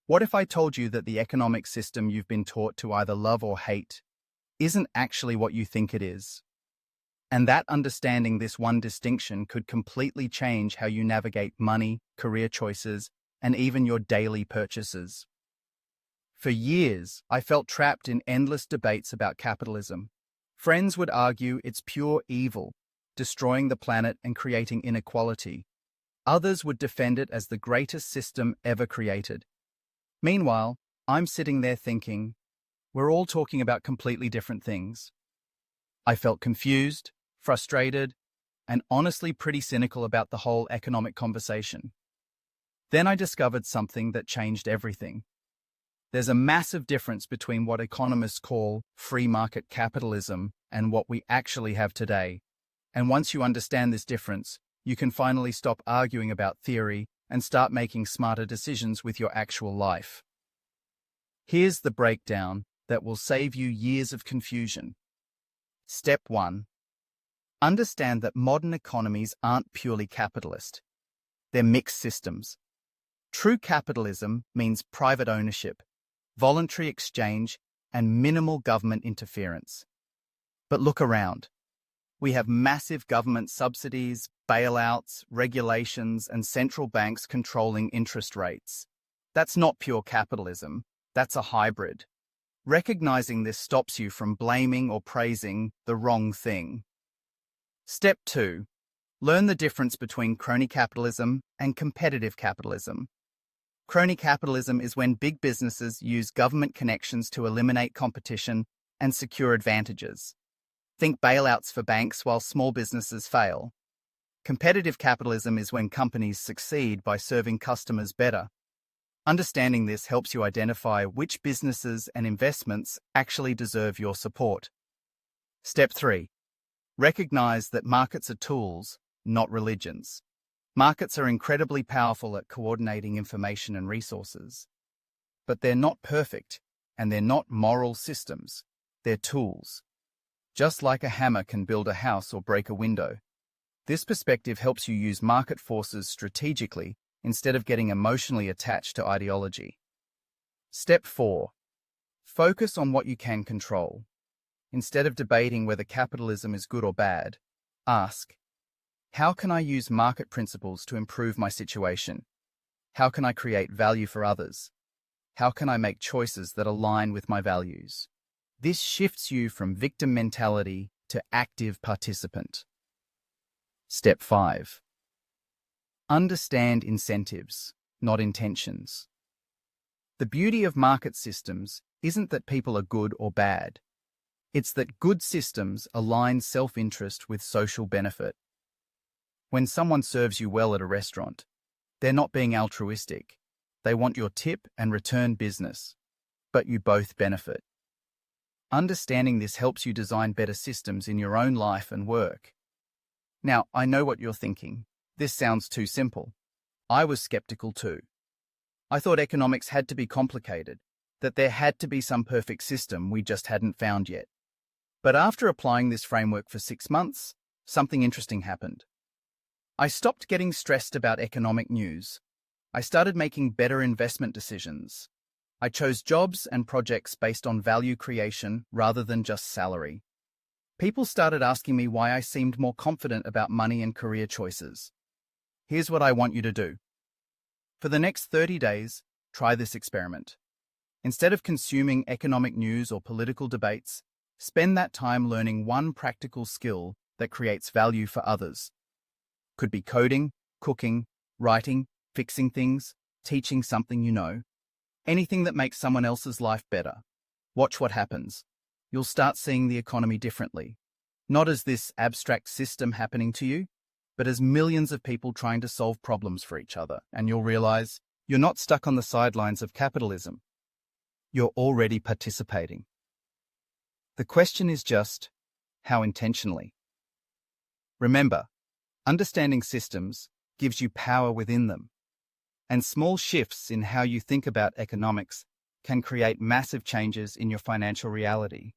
What if I told you that the economic system you've been taught to either love or hate isn't actually what you think it is? And that understanding this one distinction could completely change how you navigate money, career choices, and even your daily purchases. For years, I felt trapped in endless debates about capitalism. Friends would argue it's pure evil, destroying the planet and creating inequality. Others would defend it as the greatest system ever created. Meanwhile, I'm sitting there thinking, we're all talking about completely different things. I felt confused, frustrated, and honestly pretty cynical about the whole economic conversation. Then I discovered something that changed everything. There's a massive difference between what economists call free market capitalism and what we actually have today. And once you understand this difference, you can finally stop arguing about theory and start making smarter decisions with your actual life. Here's the breakdown that will save you years of confusion. Step 1. Understand that modern economies aren't purely capitalist. They're mixed systems. True capitalism means private ownership, voluntary exchange, and minimal government interference. But look around. We have massive government subsidies, bailouts, regulations, and central banks controlling interest rates. That's not pure capitalism. That's a hybrid. Recognizing this stops you from blaming or praising the wrong thing. Step 2. Learn the difference between crony capitalism and competitive capitalism. Crony capitalism is when big businesses use government connections to eliminate competition and secure advantages. Think bailouts for banks while small businesses fail. Competitive capitalism is when companies succeed by serving customers better. Understanding this helps you identify which businesses and investments actually deserve your support. Step 3. Recognize that markets are tools, not religions. Markets are incredibly powerful at coordinating information and resources. But they're not perfect, and they're not moral systems. They're tools. Just like a hammer can build a house or break a window. This perspective helps you use market forces strategically instead of getting emotionally attached to ideology. Step 4. Focus on what you can control. Instead of debating whether capitalism is good or bad, ask, how can I use market principles to improve my situation? How can I create value for others? How can I make choices that align with my values? This shifts you from victim mentality to active participant. Step 5. Understand incentives, not intentions. The beauty of market systems isn't that people are good or bad. It's that good systems align self-interest with social benefit. When someone serves you well at a restaurant, they're not being altruistic. They want your tip and return business, but you both benefit. Understanding this helps you design better systems in your own life and work. Now, I know what you're thinking. This sounds too simple. I was skeptical too. I thought economics had to be complicated, that there had to be some perfect system we just hadn't found yet. But after applying this framework for 6 months, something interesting happened. I stopped getting stressed about economic news. I started making better investment decisions. I chose jobs and projects based on value creation rather than just salary. People started asking me why I seemed more confident about money and career choices. Here's what I want you to do. For the next 30 days, try this experiment. Instead of consuming economic news or political debates, spend that time learning one practical skill that creates value for others. Could be coding, cooking, writing, fixing things, teaching something you know. Anything that makes someone else's life better. Watch what happens. You'll start seeing the economy differently. Not as this abstract system happening to you, but as millions of people trying to solve problems for each other. And you'll realize you're not stuck on the sidelines of capitalism. You're already participating. The question is just, how intentionally? Remember, understanding systems gives you power within them. And small shifts in how you think about economics can create massive changes in your financial reality.